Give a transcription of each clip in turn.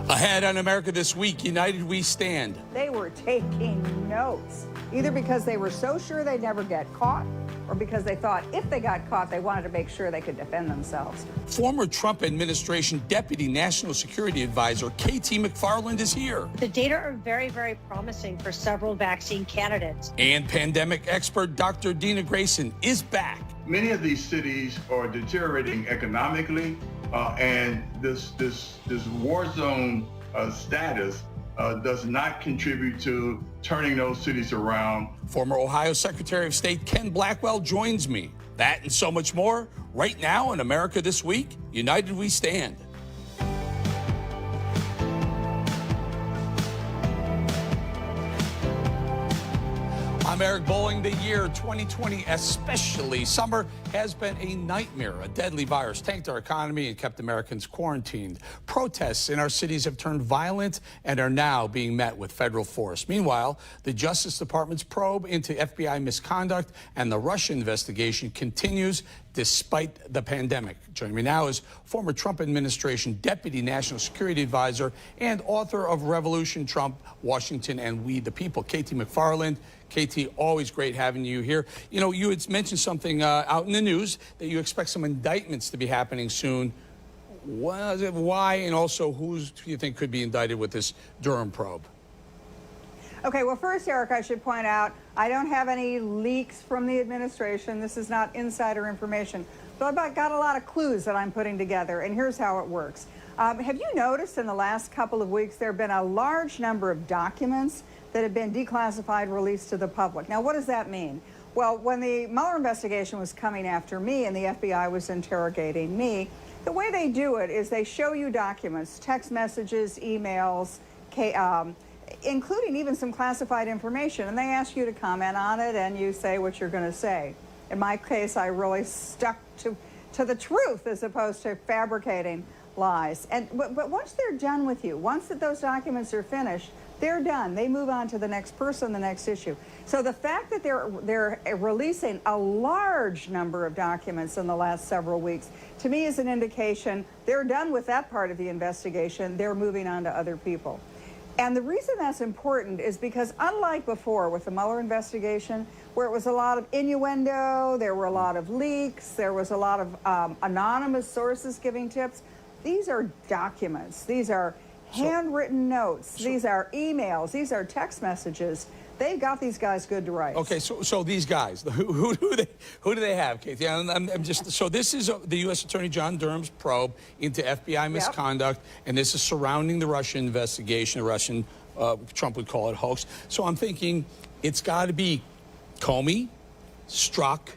Ahead on America This Week, United We Stand. They were taking notes, either because they were so sure they'd never get caught, or because they thought if they got caught, they wanted to make sure they could defend themselves. Former Trump administration Deputy National Security Advisor KT McFarland is here. The data are very, very promising for several vaccine candidates. And pandemic expert Dr. Dena Grayson is back. Many of these cities are deteriorating economically, and this war zone status does not contribute to turning those cities around. Former Ohio Secretary of State Ken Blackwell joins me. That and so much more right now in America This Week, United We Stand. I'm Eric Bolling. The year 2020, especially summer, has been a nightmare. A deadly virus tanked our economy and kept Americans quarantined. Protests in our cities have turned violent and are now being met with federal force. Meanwhile, the Justice Department's probe into FBI misconduct and the Russia investigation continues despite the pandemic. Joining me now is former Trump administration Deputy National Security Advisor and author of Revolution Trump, Washington, and We the People, KT McFarland. KT, always great having you here. You know, you had mentioned something out in the news that you expect some indictments to be happening soon. Why, and also who do you think could be indicted with this Durham probe? Okay, well, first, Eric, I should point out, I don't have any leaks from the administration. This is not insider information. But I've got a lot of clues that I'm putting together, and here's how it works. Have you noticed in the last couple of weeks there have been a large number of documents that have been declassified, released to the public? Now, what does that mean? Well, when the Mueller investigation was coming after me and the FBI was interrogating me, the way they do it is they show you documents, text messages, emails, including even some classified information, and they ask you to comment on it, and you say what you're going to say. In my case, I really stuck to the truth as opposed to fabricating lies. But once they're done with you, once those documents are finished, they're done. They move on to the next person, the next issue. So the fact that they're releasing a large number of documents in the last several weeks, to me, is an indication they're done with that part of the investigation. They're moving on to other people. And the reason that's important is because, unlike before with the Mueller investigation, where it was a lot of innuendo, there were a lot of leaks, there was a lot of anonymous sources giving tips, these are documents. These are handwritten notes. These are emails. These are text messages. They've got these guys good to rights. Okay, so these guys, who do they have, Keith? Yeah, so this is the U.S. Attorney John Durham's probe into FBI misconduct, and this is surrounding the Russian investigation. The Russian, Trump would call it hoax. So I'm thinking it's got to be Comey, Strzok,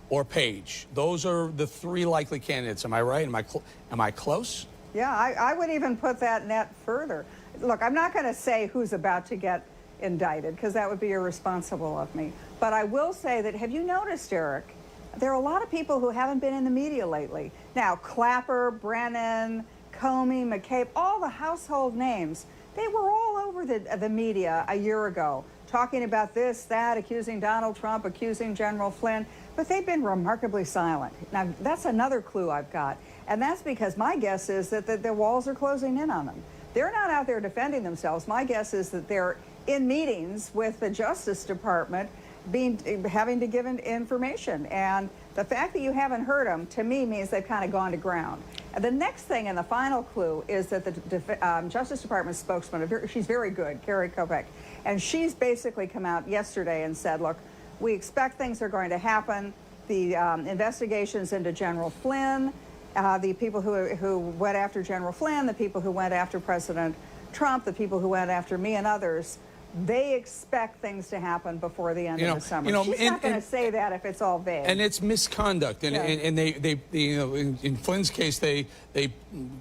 or Page. Those are the three likely candidates. Am I right? Am I close? Yeah, I would even put that net further. Look, I'm not going to say who's about to get indicted, because that would be irresponsible of me. But I will say that, have you noticed, Eric, there are a lot of people who haven't been in the media lately. Now, Clapper, Brennan, Comey, McCabe, all the household names, they were all over the media a year ago, talking about this, that, accusing Donald Trump, accusing General Flynn, but they've been remarkably silent. Now, that's another clue I've got, and that's because my guess is that the walls are closing in on them. They're not out there defending themselves. My guess is that they're in meetings with the Justice Department, having to give information. And the fact that you haven't heard them, to me, means they've kind of gone to ground. And the next thing, and the final clue, is that the Justice Department spokesman, she's very good, Carrie Kopech, and she's basically come out yesterday and said, look, we expect things are going to happen. The investigations into General Flynn, the people who went after General Flynn, the people who went after President Trump, the people who went after me and others, they expect things to happen before the end of the summer. She's not going to say that if it's all vague. And it's misconduct. And they in Flynn's case, they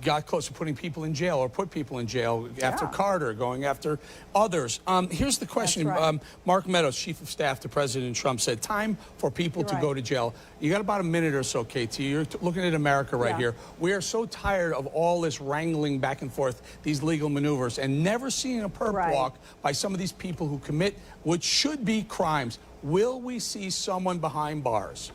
got close to putting people in jail, or put people in jail after Carter, going after others. Here's the question. Right. Mark Meadows, Chief of Staff to President Trump, said time for people to go to jail. You got about a minute or so, KT. You're looking at America right here. We are so tired of all this wrangling back and forth, these legal maneuvers, and never seeing a perp walk by some of these people who commit what should be crimes. Will we see someone behind bars?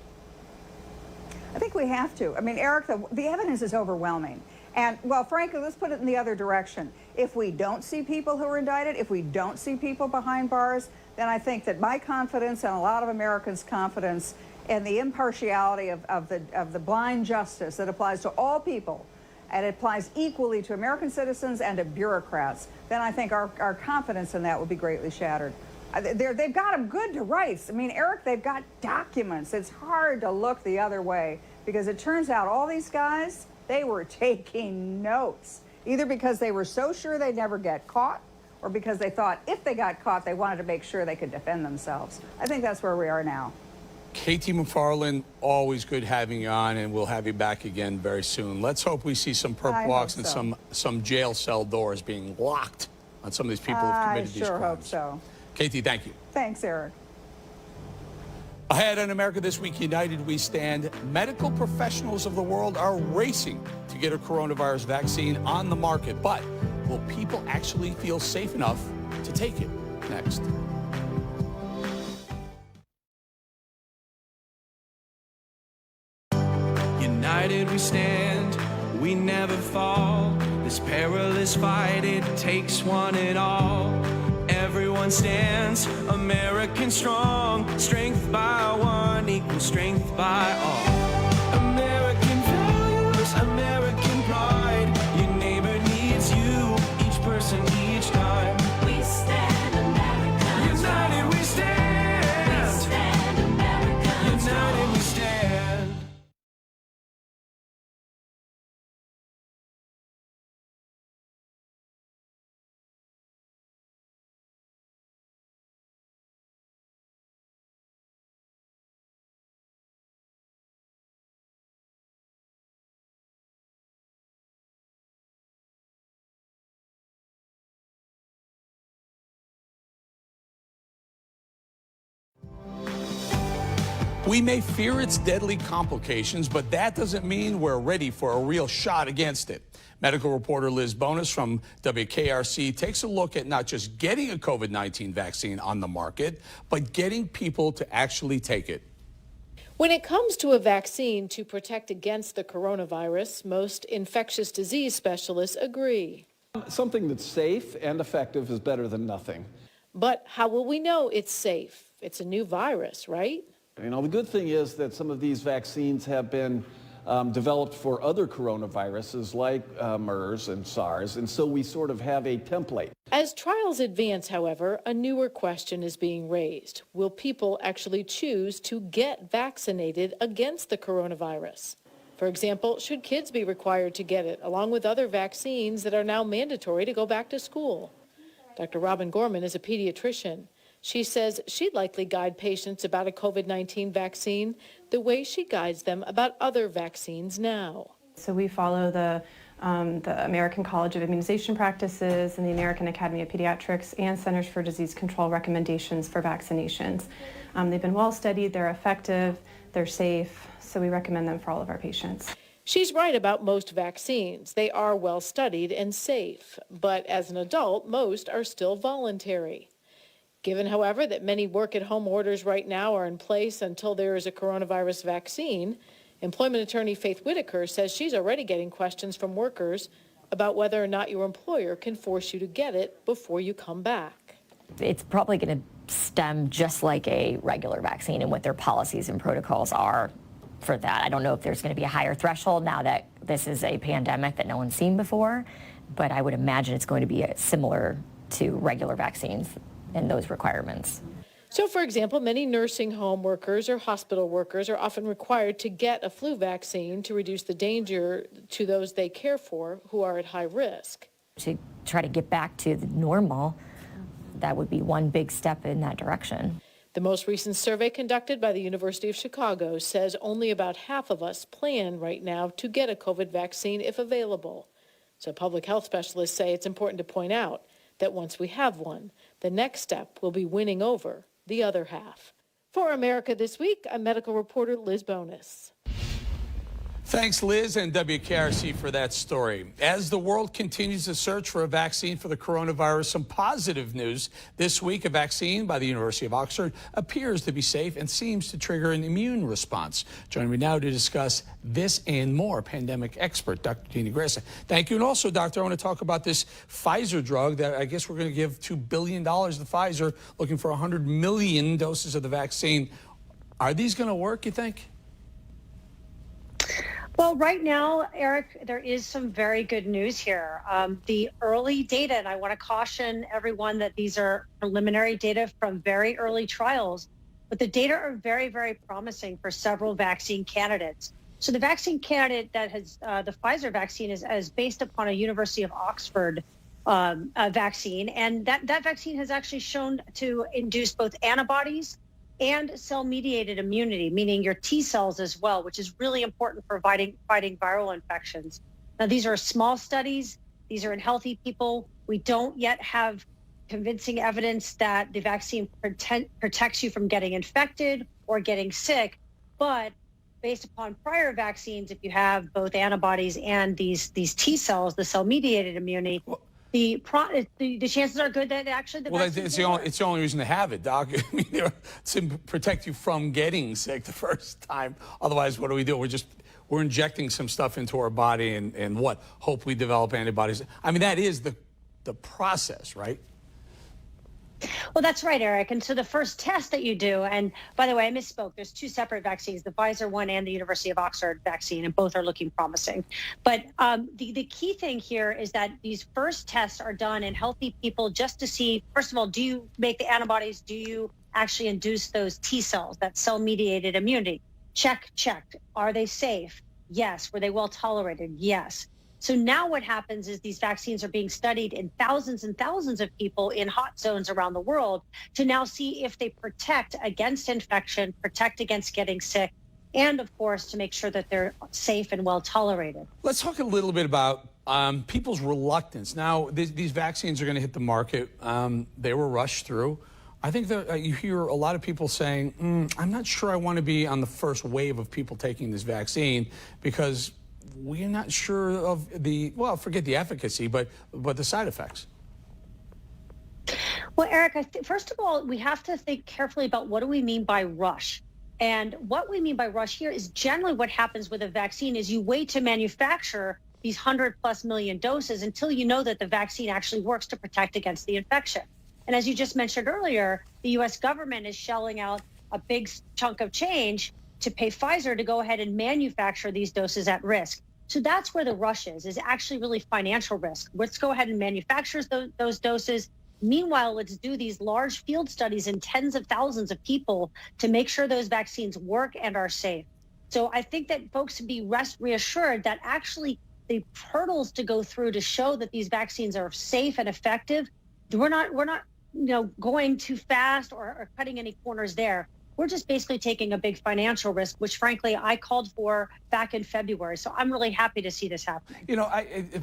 I think we have to. I mean, Eric, the evidence is overwhelming. And, well, frankly, let's put it in the other direction. If we don't see people who are indicted, if we don't see people behind bars, then I think that my confidence and a lot of Americans' confidence in the impartiality of the blind justice that applies to all people, and it applies equally to American citizens and to bureaucrats, then I think our confidence in that would be greatly shattered. They've got them good to rights. I mean, Eric, they've got documents. It's hard to look the other way because it turns out all these guys, they were taking notes, either because they were so sure they'd never get caught or because they thought if they got caught, they wanted to make sure they could defend themselves. I think that's where we are now. Katie McFarland, always good having you on, and we'll have you back again very soon. Let's hope we see some perp walks and some jail cell doors being locked on some of these people who've committed these crimes. I sure hope so. Katie, thank you. Thanks, Eric. Ahead on America This Week, United We Stand, medical professionals of the world are racing to get a coronavirus vaccine on the market. But will people actually feel safe enough to take it? Next. United we stand, we never fall. This perilous fight, it takes one and all. Everyone stands, American strong. Strength by one equals strength by all. American values, American pride. Your neighbor needs you, each person, each time. We stand, America. United we stand. We stand, America. United we stand. We may fear its deadly complications, but that doesn't mean we're ready for a real shot against it. Medical reporter Liz Bonus from WKRC takes a look at not just getting a COVID-19 vaccine on the market, but getting people to actually take it. When it comes to a vaccine to protect against the coronavirus, most infectious disease specialists agree. Something that's safe and effective is better than nothing. But how will we know it's safe? It's a new virus, right? You know, the good thing is that some of these vaccines have been developed for other coronaviruses like MERS and SARS, and so we sort of have a template. As trials advance, however, a newer question is being raised. Will people actually choose to get vaccinated against the coronavirus? For example, should kids be required to get it, along with other vaccines that are now mandatory to go back to school? Dr. Robin Gorman is a pediatrician. She says she'd likely guide patients about a COVID-19 vaccine the way she guides them about other vaccines now. So we follow the American College of Immunization Practices and the American Academy of Pediatrics and Centers for Disease Control recommendations for vaccinations. They've been well studied, they're effective, they're safe, so we recommend them for all of our patients. She's right about most vaccines. They are well studied and safe, but as an adult, most are still voluntary. Given, however, that many work-at-home orders right now are in place until there is a coronavirus vaccine, employment attorney Faith Whitaker says she's already getting questions from workers about whether or not your employer can force you to get it before you come back. It's probably going to stem just like a regular vaccine and what their policies and protocols are for that. I don't know if there's going to be a higher threshold now that this is a pandemic that no one's seen before, but I would imagine it's going to be similar to regular vaccines and those requirements. So, for example, many nursing home workers or hospital workers are often required to get a flu vaccine to reduce the danger to those they care for who are at high risk. To try to get back to the normal, that would be one big step in that direction. The most recent survey conducted by the University of Chicago says only about half of us plan right now to get a COVID vaccine if available. So public health specialists say it's important to point out that once we have one, the next step will be winning over the other half. For America This Week, I'm medical reporter Liz Bonus. Thanks, Liz and WKRC, for that story. As the world continues to search for a vaccine for the coronavirus, some positive news. This week, a vaccine by the University of Oxford appears to be safe and seems to trigger an immune response. Joining me now to discuss this and more, pandemic expert Dr. Dena Grayson. Thank you. And also, Doctor, I want to talk about this Pfizer drug that I guess we're going to give $2 billion to Pfizer, looking for 100 million doses of the vaccine. Are these going to work, you think? Well, right now, Eric, there is some very good news here. The early data, and I want to caution everyone that these are preliminary data from very early trials, but the data are very, very promising for several vaccine candidates. So the vaccine candidate that has the Pfizer vaccine is based upon a University of Oxford vaccine, and that vaccine has actually shown to induce both antibodies and cell-mediated immunity, meaning your T cells as well, which is really important for fighting viral infections. Now, these are small studies. These are in healthy people. We don't yet have convincing evidence that the vaccine protects you from getting infected or getting sick. But based upon prior vaccines, if you have both antibodies and these T cells, the cell-mediated immunity, the chances are good that actually it's the only reason to have it, Doc. I mean, to protect you from getting sick the first time. Otherwise, what do? We're injecting some stuff into our body and hope we develop antibodies. I mean, that is the process, right? Well, that's right, Eric. And so the first test that you do, and by the way, I misspoke. There's two separate vaccines, the Pfizer one and the University of Oxford vaccine, and both are looking promising. But the key thing here is that these first tests are done in healthy people just to see, first of all, do you make the antibodies? Do you actually induce those T cells, that cell-mediated immunity? Checked. Are they safe? Yes. Were they well tolerated? Yes. So now what happens is these vaccines are being studied in thousands and thousands of people in hot zones around the world to now see if they protect against infection, protect against getting sick, and of course, to make sure that they're safe and well tolerated. Let's talk a little bit about people's reluctance. Now, these vaccines are going to hit the market. They were rushed through. I think that you hear a lot of people saying, I'm not sure I want to be on the first wave of people taking this vaccine because we're not sure of forget the efficacy, but the side effects. Well, Eric, first of all, we have to think carefully about what do we mean by rush. And what we mean by rush here is generally what happens with a vaccine is you wait to manufacture these 100+ million doses until you know that the vaccine actually works to protect against the infection. And as you just mentioned earlier, the U.S. government is shelling out a big chunk of change to pay Pfizer to go ahead and manufacture these doses at risk. So that's where the rush is actually really financial risk. Let's go ahead and manufacture those doses. Meanwhile, let's do these large field studies in tens of thousands of people to make sure those vaccines work and are safe. So I think that folks should be reassured that actually the hurdles to go through to show that these vaccines are safe and effective, we're not going too fast or cutting any corners there. We're just basically taking a big financial risk, which frankly I called for back in February. So I'm really happy to see this happening. You know,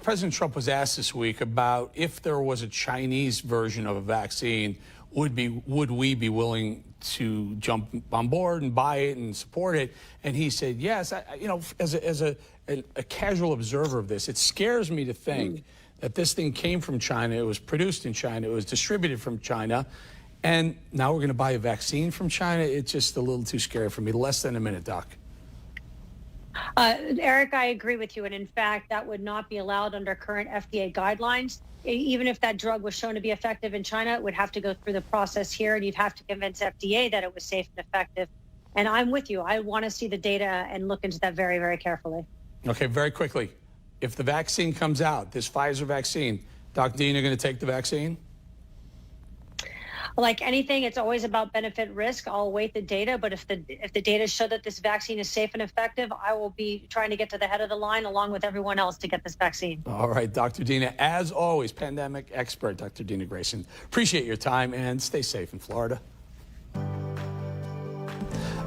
President Trump was asked this week about if there was a Chinese version of a vaccine, would we be willing to jump on board and buy it and support it? And he said yes. As a casual observer of this, it scares me to think that this thing came from China. It was produced in China. It was distributed from China. And now we're going to buy a vaccine from China. It's just a little too scary for me. Less than a minute, Doc. Eric, I agree with you. And in fact, that would not be allowed under current FDA guidelines. Even if that drug was shown to be effective in China, it would have to go through the process here, and you'd have to convince FDA that it was safe and effective. And I'm with you. I want to see the data and look into that very, very carefully. Okay, very quickly. If the vaccine comes out, this Pfizer vaccine, Dr. Dena going to take the vaccine? Like anything, it's always about benefit risk. I'll await the data, but if the data show that this vaccine is safe and effective, I will be trying to get to the head of the line along with everyone else to get this vaccine. All right, Dr. Dena, as always, pandemic expert, Dr. Dena Grayson. Appreciate your time and stay safe in Florida.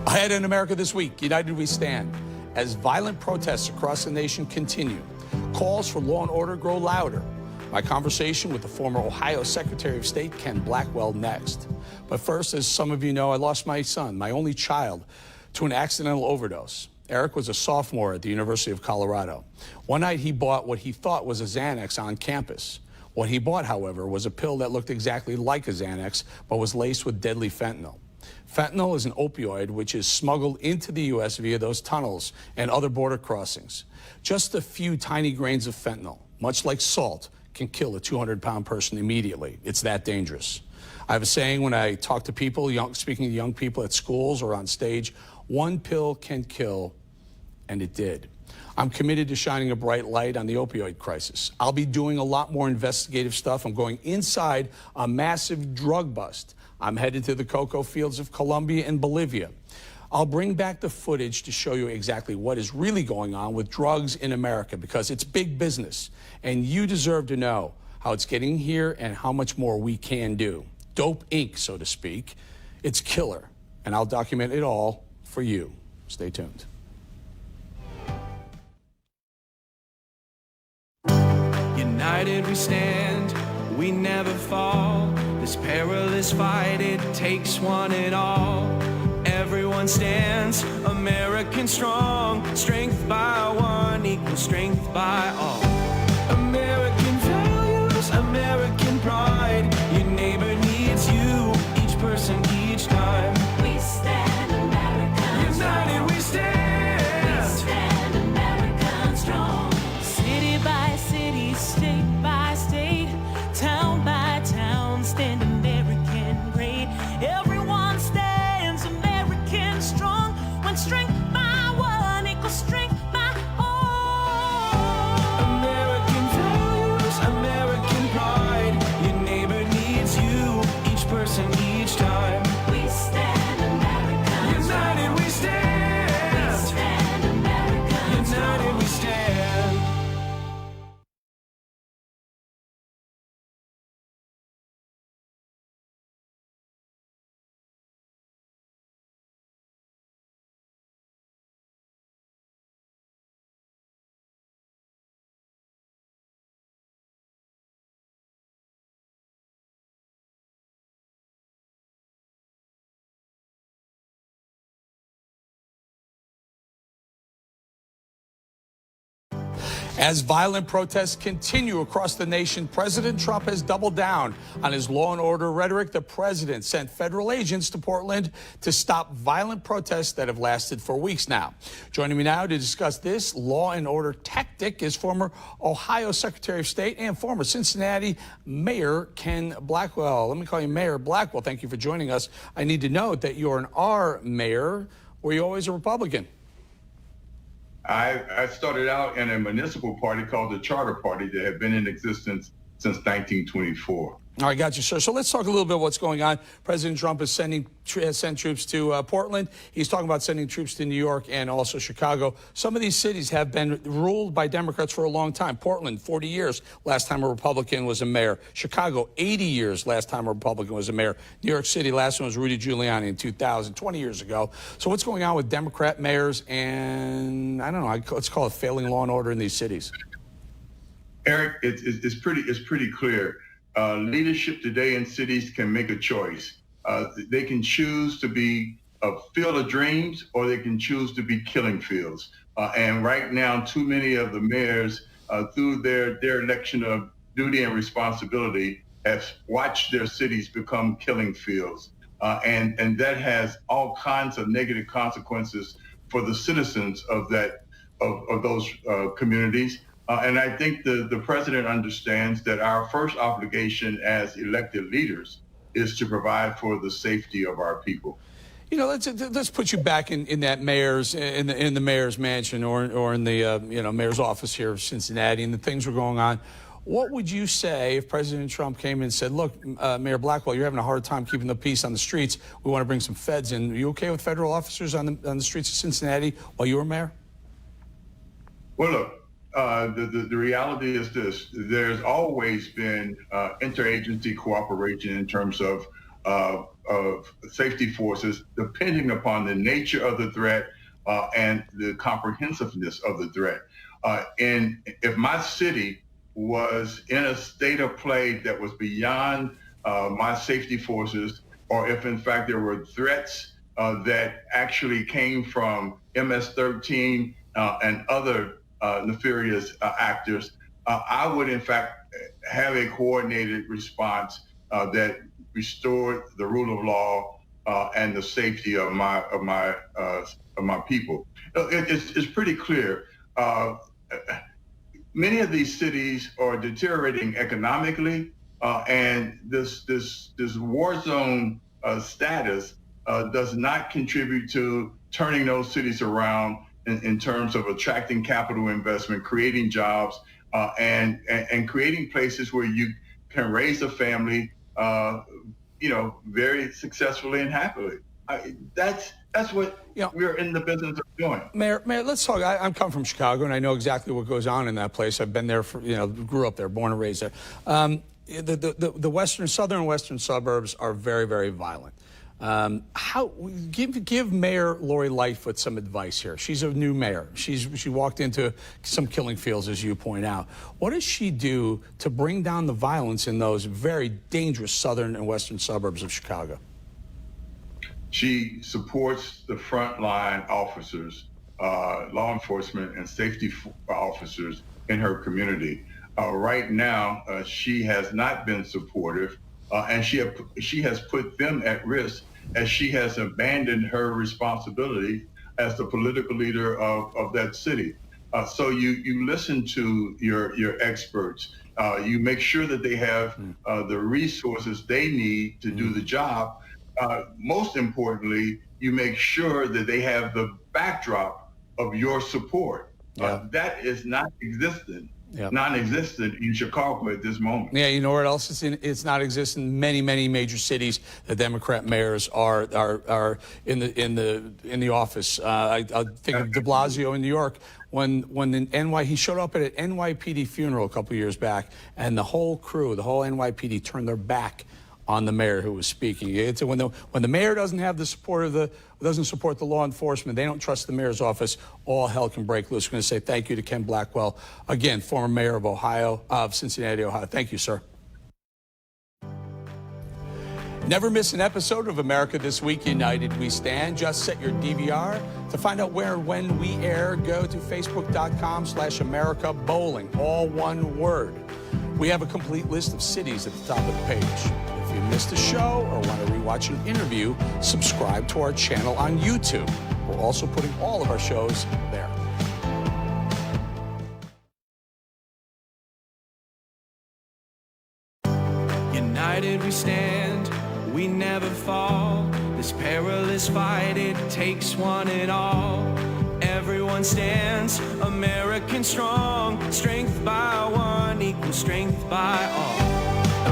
Ahead in America this week, United We Stand. As violent protests across the nation continue, calls for law and order grow louder. My conversation with the former Ohio Secretary of State, Ken Blackwell, next. But first, as some of you know, I lost my son, my only child, to an accidental overdose. Eric was a sophomore at the University of Colorado. One night he bought what he thought was a Xanax on campus. What he bought, however, was a pill that looked exactly like a Xanax, but was laced with deadly fentanyl. Fentanyl is an opioid which is smuggled into the U.S. via those tunnels and other border crossings. Just a few tiny grains of fentanyl, much like salt, can kill a 200-pound person immediately. It's that dangerous. I have a saying when I talk to people, speaking to young people at schools or on stage, one pill can kill, and it did. I'm committed to shining a bright light on the opioid crisis. I'll be doing a lot more investigative stuff. I'm going inside a massive drug bust. I'm headed to the cocoa fields of Colombia and Bolivia. I'll bring back the footage to show you exactly what is really going on with drugs in America, because it's big business, and you deserve to know how it's getting here and how much more we can do. Dope Inc., so to speak. It's killer, and I'll document it all for you. Stay tuned. United we stand, we never fall. This perilous fight, it takes one and all. Everyone stands, American strong. Strength by one equals strength by all. American values, American pride. Your neighbor needs you, each person, each time. We stand American United we stand. We stand American strong. City by city, state by state, town by town, stand American great. Everyone stands American strong. When strength by one equals strength by all. American values, American pride. Your neighbor needs you, each person, each time. We stand American United we stand. We stand American United we stand. As violent protests continue across the nation, President Trump has doubled down on his law and order rhetoric. The president sent federal agents to Portland to stop violent protests that have lasted for weeks now. Joining me now to discuss this law and order tactic is former Ohio Secretary of State and former Cincinnati Mayor Ken Blackwell. Let me call you Mayor Blackwell. Thank you for joining us. I need to note that you're an R mayor. Were you always a Republican? I started out in a municipal party called the Charter Party that had been in existence since 1924. All right, got you, sir. So let's talk a little bit about what's going on. President Trump has sent troops to Portland. He's talking about sending troops to New York and also Chicago. Some of these cities have been ruled by Democrats for a long time. Portland, 40 years, last time a Republican was a mayor. Chicago, 80 years, last time a Republican was a mayor. New York City, last one was Rudy Giuliani in 2000, 20 years ago. So what's going on with Democrat mayors and, I don't know, let's call it failing law and order in these cities? Eric, it's pretty clear. Leadership today in cities can make a choice. They can choose to be a field of dreams, or they can choose to be killing fields. And right now, too many of the mayors, through their election of duty and responsibility, have watched their cities become killing fields. And that has all kinds of negative consequences for the citizens of those communities. And I think the president understands that our first obligation as elected leaders is to provide for the safety of our people. You know, let's put you back in that mayor's in the mayor's mansion or in the mayor's office here of Cincinnati, and the things were going on. What would you say if President Trump came in and said, "Look, Mayor Blackwell, you're having a hard time keeping the peace on the streets. We want to bring some feds in. Are you okay with federal officers on the streets of Cincinnati while you were mayor?" Well, look. The reality is this: there's always been interagency cooperation in terms of safety forces, depending upon the nature of the threat and the comprehensiveness of the threat. And if my city was in a state of play that was beyond my safety forces, or if in fact there were threats that actually came from MS-13 and other nefarious actors, I would in fact have a coordinated response that restored the rule of law and the safety of my people. It's pretty clear. Many of these cities are deteriorating economically, and this war zone status does not contribute to turning those cities around in terms of attracting capital investment, creating jobs, and creating places where you can raise a family, very successfully and happily. That's what we're in the business of doing. Mayor, let's talk. I'm come from Chicago, and I know exactly what goes on in that place. I've been there for, grew up there, born and raised there. The southern western suburbs are very, very violent. Give Mayor Lori Lightfoot some advice here. She's a new mayor. She walked into some killing fields, as you point out. What does she do to bring down the violence in those very dangerous southern and western suburbs of Chicago? She supports the frontline officers, law enforcement and safety officers in her community. Right now, she has not been supportive, and she has put them at risk as she has abandoned her responsibility as the political leader of that city. So you listen to your experts. You make sure that they have the resources they need to do the job. Most importantly, you make sure that they have the backdrop of your support. That is not existent. Non-existent in Chicago at this moment. Yeah, you know where else it's not existent? Many, many major cities. The Democrat mayors are in the office. I think of De Blasio in New York when he showed up at an NYPD funeral a couple years back, and the whole crew, the whole NYPD, turned their back on the mayor who was speaking. It's when the mayor doesn't have the support of doesn't support the law enforcement, they don't trust the mayor's office, all hell can break loose. We're going to say thank you to Ken Blackwell, again, former mayor of Cincinnati, Ohio. Thank you, sir. Never miss an episode of America This Week, United We Stand. Just set your DVR. To find out where and when we air, go to facebook.com/America Bowling, all one word. We have a complete list of cities at the top of the page. If you missed a show or want to rewatch an interview, subscribe to our channel on YouTube. We're also putting all of our shows there. United we stand, we never fall. This perilous fight, it takes one and all. Everyone stands, American strong. Strength by one equals strength by all.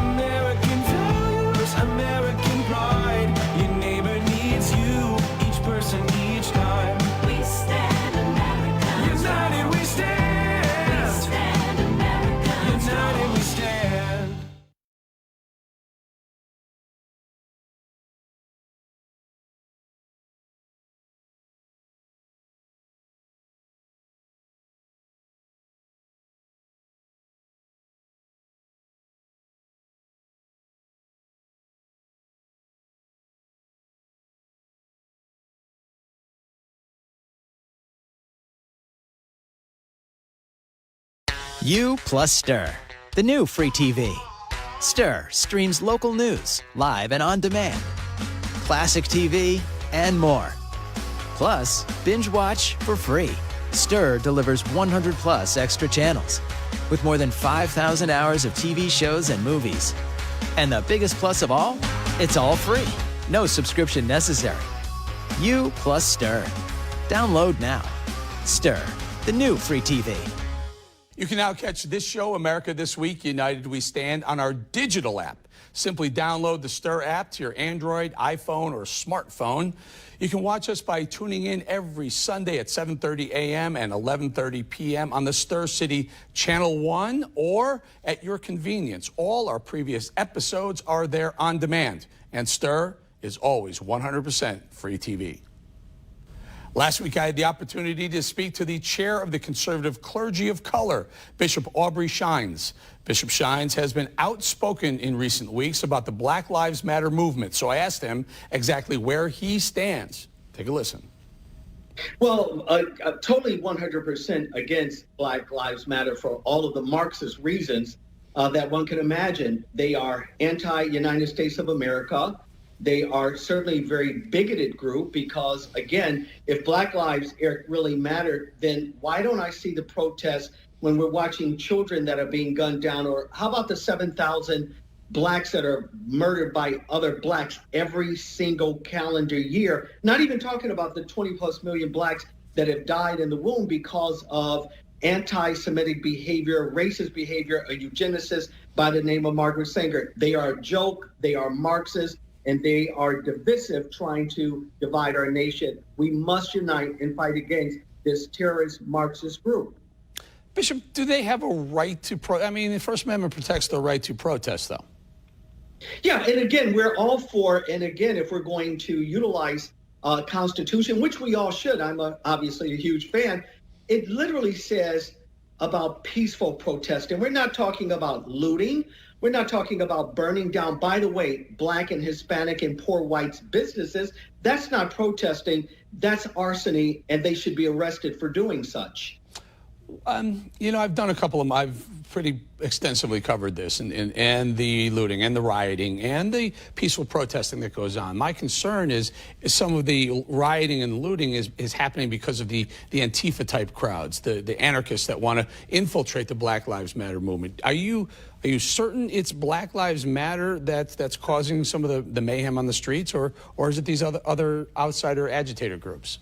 American values, American pride. Your neighbor needs you, each person, each time. We stand America. United we stand. We stand America. United we stand. You plus Stir, the new free TV. Stir streams local news, live and on demand, classic TV, and more. Plus, binge watch for free. Stir delivers 100 plus extra channels with more than 5,000 hours of TV shows and movies. And the biggest plus of all, it's all free. No subscription necessary. You plus Stir. Download now. Stir, the new free TV. You can now catch this show, America This Week, United We Stand, on our digital app. Simply download the Stir app to your Android, iPhone, or smartphone. You can watch us by tuning in every Sunday at 7:30 a.m. and 11:30 p.m. on the Stir City Channel 1 or at your convenience. All our previous episodes are there on demand, and Stir is always 100% free TV. Last week, I had the opportunity to speak to the chair of the Conservative Clergy of Color, Bishop Aubrey Shines. Bishop Shines has been outspoken in recent weeks about the Black Lives Matter movement. So I asked him exactly where he stands. Take a listen. Well, totally 100% against Black Lives Matter for all of the Marxist reasons that one can imagine. They are anti-United States of America. They are certainly a very bigoted group because, again, if Black lives really mattered, then why don't I see the protests when we're watching children that are being gunned down? Or how about the 7,000 Blacks that are murdered by other Blacks every single calendar year? Not even talking about the 20+ million Blacks that have died in the womb because of anti-Semitic behavior, racist behavior, a eugenicist by the name of Margaret Sanger. They are a joke, they are Marxist, and they are divisive, trying to divide our nation. We must unite and fight against this terrorist Marxist group. Bishop, do they have a right to I mean, the First Amendment protects the right to protest, though. Yeah, and again, we're all for, and again, if we're going to utilize Constitution, which we all should, I'm obviously a huge fan, it literally says about peaceful protest. And we're not talking about looting. We're not talking about burning down, by the way, Black and Hispanic and poor whites businesses. That's not protesting. That's arson, and they should be arrested for doing such. You know, I've done a couple of I've pretty extensively covered this and the looting and the rioting and the peaceful protesting that goes on. My concern is some of the rioting and the looting is happening because of the Antifa type crowds, the anarchists that want to infiltrate the Black Lives Matter movement. Are you certain it's Black Lives Matter that's causing some of the mayhem on the streets, or is it these other outsider agitator groups?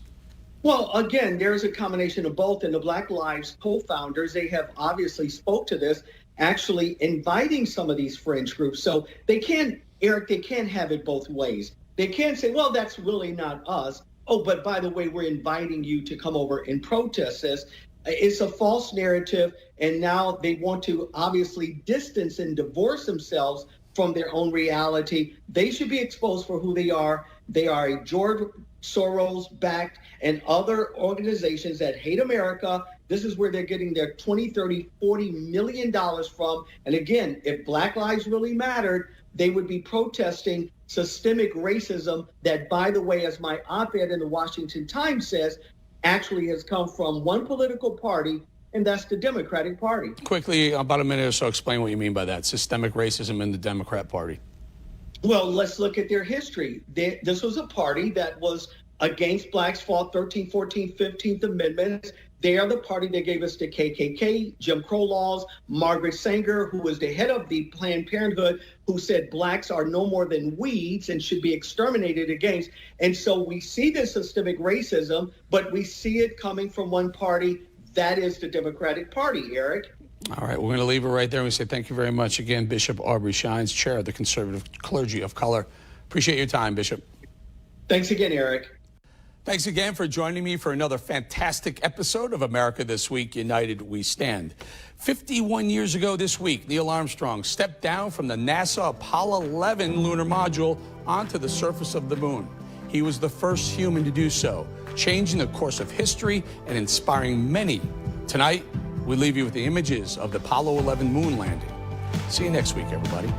Well, again, there's a combination of both, and the Black Lives co-founders, they have obviously spoke to this, actually inviting some of these fringe groups. So they can't, Eric, they can't have it both ways. They can't say, well, that's really not us. Oh, but by the way, we're inviting you to come over and protest this. It's a false narrative, and now they want to obviously distance and divorce themselves from their own reality. They should be exposed for who they are. They are a George Soros-backed and other organizations that hate America. This is where they're getting their $20, $30, $40 million from. And again, if Black lives really mattered, they would be protesting systemic racism that, by the way, as my op-ed in the Washington Times says, actually has come from one political party, and that's the Democratic Party. Quickly, about a minute or so, explain what you mean by that, systemic racism in the Democrat Party. Well, let's look at their history. This was a party that was against Blacks, fought 13th, 14th, 15th Amendments. They are the party that gave us the KKK, Jim Crow laws, Margaret Sanger, who was the head of the Planned Parenthood, who said Blacks are no more than weeds and should be exterminated against. And so we see this systemic racism, but we see it coming from one party. That is the Democratic Party, Eric. All right, we're going to leave it right there. We say thank you very much again, Bishop Aubrey Shines, chair of the Conservative Clergy of Color. Appreciate your time, Bishop. Thanks again, Eric. Thanks again for joining me for another fantastic episode of America This Week, United We Stand. 51 years ago this week, Neil Armstrong stepped down from the NASA Apollo 11 lunar module onto the surface of the moon. He was the first human to do so, changing the course of history and inspiring many. Tonight, we leave you with the images of the Apollo 11 moon landing. See you next week, everybody.